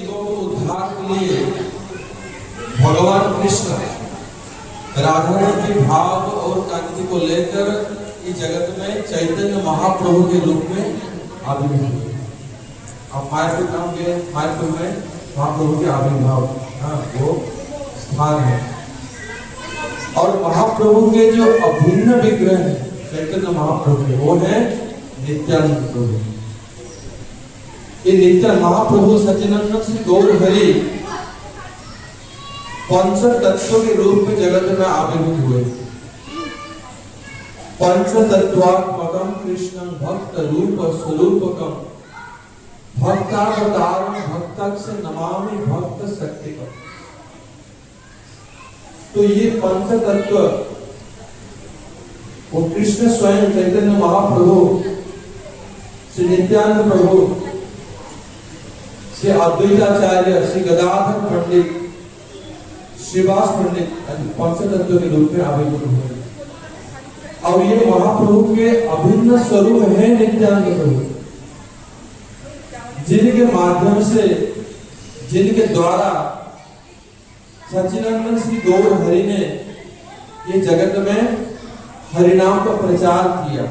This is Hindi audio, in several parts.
जीवों को उद्धार के लिए भगवान कृष्ण राधा रानी के भाव और कांति को लेकर इस जगत में चैतन्य महाप्रभु के रूप में आविर्भूत हुए। अब मायापुर नाम के मायापुर में महाप्रभु के आविर्भाव वो स्थान है। और महाप्रभु के जो अभिन्न विग्रह है चैतन्य महाप्रभु के, वो है नित्यानंद प्रभु। ये नित्यानंद महाप्रभु सच्चिदानंद श्री गौर हरि पंच तत्व के रूप में जगत में आविर्भूत हुए। पंच तत्वात्मकम कृष्णं भक्त रूप स्वरूपकम भक्तावतारम भक्तक से नमामि भक्त शक्तिकम। तो ये पंच तत्व वो कृष्ण स्वयं चैतन्य महाप्रभु, श्री नित्यानंद प्रभु, श्री अद्वैताचार्य, श्री गदाधर पंडित, श्रीवास पंडित पंच तत्व के रूप में आविर्भूत हुए। और ये महाप्रभु के अभिन्न स्वरूप है नित्यानंद प्रभु, जिनके माध्यम से, जिनके द्वारा सच्चिदानंद श्री गौर हरि ने ये जगत में हरिनाम का प्रचार किया।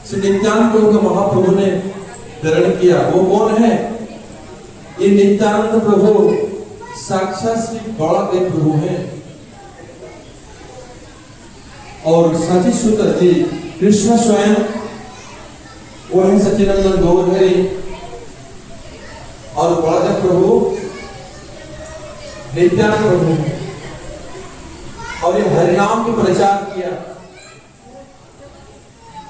श्री नित्यानंद प्रभु को महाप्रभु ने ग्रहण किया। वो कौन है? ये नित्यानंद प्रभु साक्षात श्री बलदेव प्रभु हैं। और सची सूत्र जी कृष्ण स्वयं वो है सच्चिदानंद गौर हरि, और बलदेव प्रभु नित्यानंद प्रभु। और ये हरिनाम की प्रचार किया।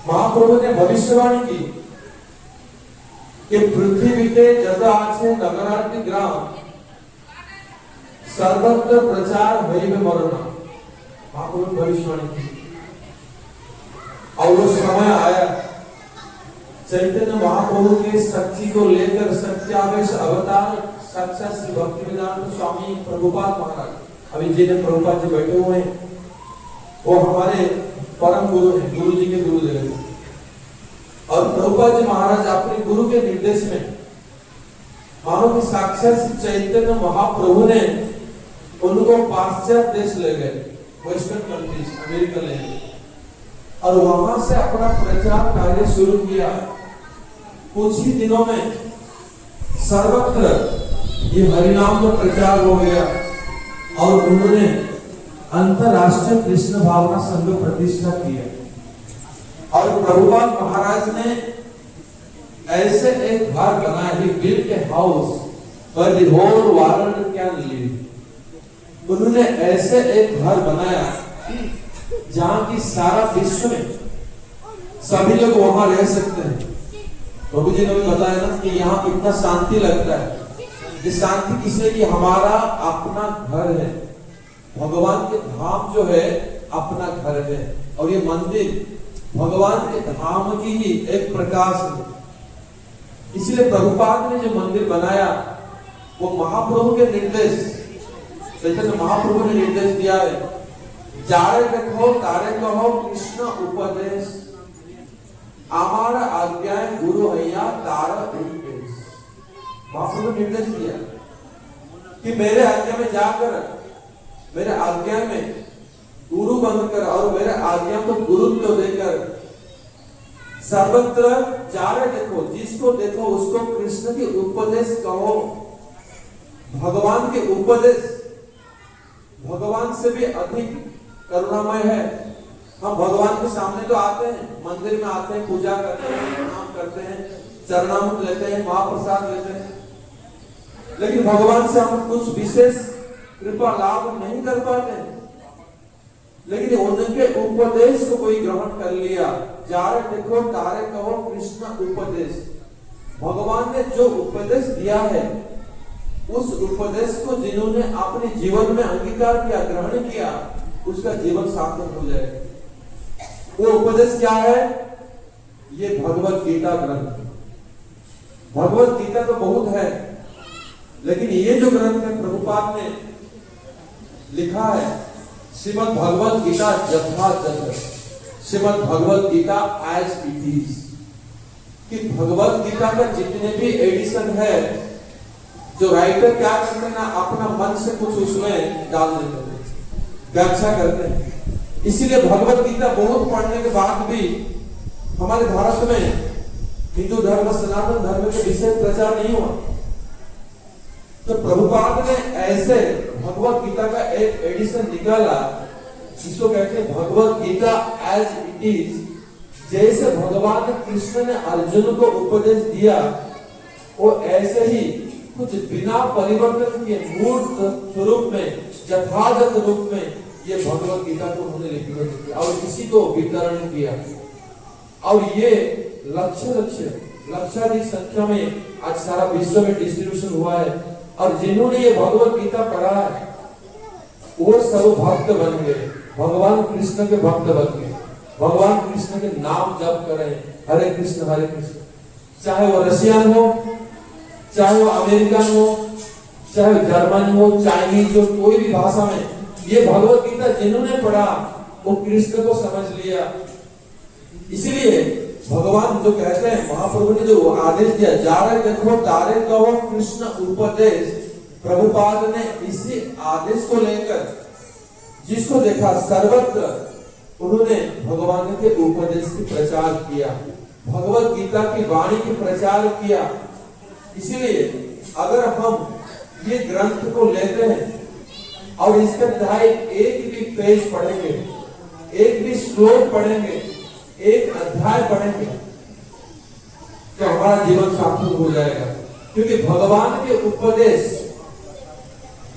महाप्रभु ने भविष्यवाणी की कि पृथ्वी के जत आछे नगरादि ग्राम सर्वत्र प्रचार हरिवे मरना। महाप्रभु ने भविष्यवाणी की। और वो समय आया चैतन्य महाप्रभु के शक्ति को लेकर सत्यावेश अवतार साक्षात श्री भक्तिवेदांत स्वामी प्रभुपाद महाराज, अभी जिन्हें प्रभुपाद जी बैठे हुए हैं, वो हमारे परम गुरु हैं, गुरु जी के गुरुदेव हैं। और प्रभुपाद जी महाराज अपने गुरु के निर्देश में मानो कि साक्षात श्री चैतन्य महाप्रभु ने उनको पाश्चात्य देश ले गए, वेस्टर्न कंट्रीज, अमेरिका ले गए, और वहां से अपना प्रचार कार्य शुरू किया। कुछ ही दिनों में सर्वत्र ये हरिनाम का प्रचार हो गया। और उन्होंने अंतरराष्ट्रीय कृष्ण भावना संघ प्रतिष्ठा किया। और प्रभुपाद महाराज ने ऐसे एक घर बनाया, he built a house where the whole world can live। उन्होंने ऐसे एक घर बनाया जहां की सारा विश्व में सभी लोग वहां रह सकते हैं। प्रभु जी ने भी बताया ना कि यहाँ कितना शांति लगता है। ये शांति किसलिए कि हमारा अपना घर है, भगवान के धाम जो है अपना घर है। और ये मंदिर भगवान के धाम की ही एक प्रकाश है। इसलिए प्रभुपाद ने जो मंदिर बनाया वो महाप्रभु के निर्देश, चैतन्य महाप्रभु ने निर्देश दिया है, जारे देखो तारे कहो कृष्ण उपदेश, आमार आज्ञाएं गुरु हैया तारा उपदेश। महाप्रभु ने निर्देश दिया कि मेरे आज्ञा में जाकर, मेरे आज्ञा में गुरु बनकर और मेरे आज्ञा को गुरुत्व देकर सर्वत्र जारे देखो, जिसको देखो उसको कृष्ण के उपदेश कहो। भगवान के उपदेश भगवान से भी अधिक करुणामय है। हम भगवान के सामने तो आते हैं, मंदिर में आते हैं, पूजा करते हैं, प्रणाम करते हैं, चरणामृत लेते हैं, महाप्रसाद लेते हैं, लेकिन भगवान से हम कुछ विशेष कृपा लाभ नहीं कर पाते हैं। लेकिन उनके उपदेश को कोई ग्रहण कर लिया, जारे देखो तारे कहो कृष्ण उपदेश। भगवान ने जो उपदेश दिया है उस उपदेश को जिन्होंने अपने जीवन में अंगीकार किया, ग्रहण किया, उसका जीवन सार्थक हो जाएगा। वो उपदेश क्या है? ये भगवत गीता ग्रंथ। भगवत गीता तो बहुत है, लेकिन ये जो ग्रंथ है प्रभुपाद ने लिखा है, श्रीमद् भगवत गीता यथा तथा, Shrimad Bhagavad Gita as it is. कि भगवत गीता का जितने भी एडिशन है, जो राइटर क्या करते हैं ना, अपना मन से कुछ उसमें डाल देते हैं, व्याख्या करते हैं। इसीलिए भगवत गीता बहुत पढ़ने के बाद भी हमारे भारत में हिंदू धर्म, सनातन धर्म के विषय प्रचार नहीं हुआ। तो प्रभुपाद ने ऐसे भगवत गीता का एक एडिशन निकाला, जिसको कहते हैं Bhagavad Gita as it is. जैसे भगवान कृष्ण ने अर्जुन को उपदेश दिया, वो ऐसे ही कुछ बिना परिवर्तन के मूर्त स्वरूप में, यथार्थ रूप में ये भगवत गीता को उन्होंने लिखित किया और इसी को वितरण किया। और ये लक्षाधिक संख्या में आज सारा विश्व में डिस्ट्रीब्यूशन हुआ है। और जिन्होंने ये भगवत गीता पढ़ा है, वो सब भक्त बन गए, भगवान कृष्ण के भक्त बन गए, भगवान कृष्ण के नाम जप कर रहे हैं, हरे कृष्ण। चाहे वो रशियन हो, चाहे वो अमेरिकन हो, चाहे वो जर्मन हो, चाइनीज हो, कोई भी भाषा में ये भगवत गीता जिन्होंने पढ़ा, वो कृष्ण को समझ लिया। इसीलिए भगवान जो कहते हैं, महाप्रभु ने जो आदेश दिया, जा रहे देखो तारे कहो कृष्ण उपदेश, प्रभुपाद ने इसी आदेश को लेकर जिसको देखा सर्वत्र उन्होंने भगवान के उपदेश की प्रचार किया, भगवत गीता की वाणी की प्रचार किया। इसीलिए अगर हम ये ग्रंथ को लेते हैं और इसके तहत एक भी पेज पढ़ेंगे, एक भी श्लोक पढ़ेंगे, एक अध्याय पढ़ेंगे, तो हमारा जीवन सार्थक हो जाएगा। क्योंकि भगवान के उपदेश,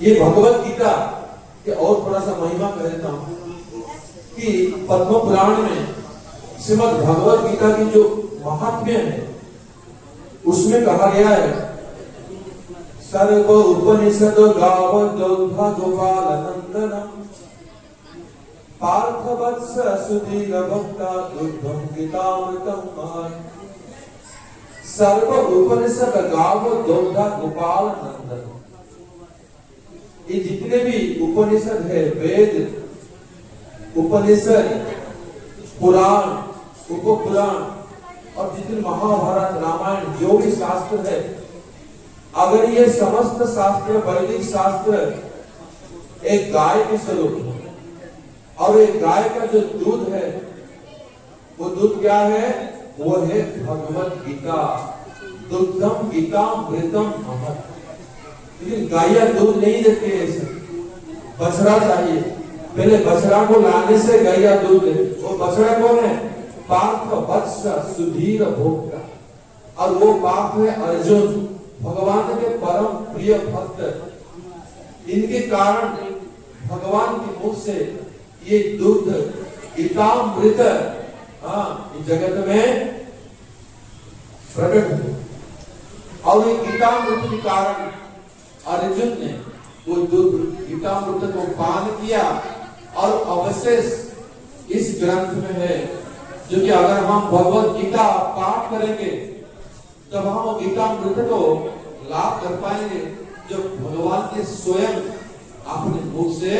ये भगवत गीता के और थोड़ा सा महिमा कह देता हूं कि पद्म पुराण में श्रीमद् भगवत गीता की जो महात्म्य है, उसमें कहा गया है, सर्व उपनिषद गाव दौधा गोपाल नंदनम पार्थ वत्स सुधीर भक्ता दुर्गम गीतामृतम महत्। सर्व उपनिषद गाव दौधा गोपाल नंदन, ये जितने भी उपनिषद है, वेद उपनिषद, पुराण, उपपुराण और जितने महाभारत, रामायण, जो भी शास्त्र है, अगर ये समस्त शास्त्र, वैदिक शास्त्र एक गाय के स्वरूप है, और एक गाय का जो दूध है, वो दूध क्या है? वो है भगवत गीता। दुग्धम गीतामृतम महत्। लेकिन गायिया दूध नहीं देती है, ऐसे बछड़ा चाहिए। पहले बछड़ा को लाने से गायिया दूध दे। वो बछड़ा कौन है? पार्थ वत्स सुधीर भोक्ता, और वो पार्थ है अर्जुन, भगवान के परम प्रिय भक्त। इनके कारण भगवान के मुख से ये दूध गीतामृत जगत में प्रकट हुआ। और ये गीतामृत के कारण अर्जुन ने वो दूध गीतामृत को पान किया। और अवशेष इस ग्रंथ में है, जो कि अगर हम भगवत गीता पाठ करेंगे तब हम गीतामृत को लाभ कर पाएंगे, जो भगवान के स्वयं अपने मुख से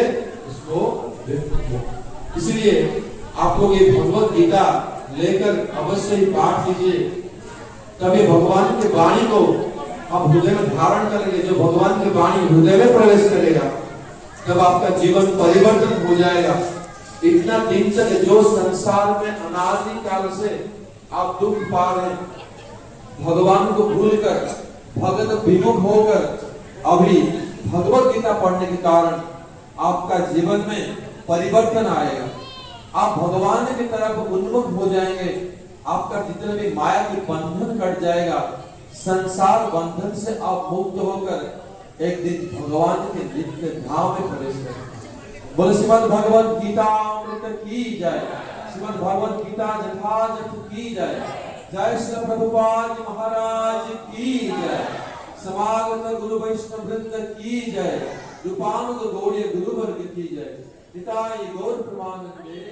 इसको व्यक्त किया। इसलिए आप लोग ये भगवत गीता लेकर अवश्य ही पाठ कीजिए, तभी भगवान की वाणी को आप हृदय में धारण करेंगे। जो भगवान की वाणी हृदय में प्रवेश करेगा, तब आपका जीवन परिवर्तन हो जाएगा। इतना दिन तक जो संसार में अनादि काल से आप दुख पा रहे हैं, भगवान को भूलकर, भगत विमुख होकर, अभी भगवत गीता पढ़ने के कारण आपका जीवन में परिवर्तन आएगा। आप भगवान की तरफ उन्मुख हो जाएंगे। आपका जितने भी माया के बंधन कट जाएगा। संसार बंधन से आप मुक्त होकर एक दिन भगवान के नित्य धाम में प्रवेश करेंगे। बोले श्रीमद् भगवत गीता अमृत की जय, श्रीमद् भगवत गीता यथार्थ की जय। जय श्री प्रभुपाद महाराज की जय। समागत गुरु वैष्णव वृंद की जय। रूपानुग गौड़ीय गुरु वर्ग की जय। पिता गौर प्रमाण हरि।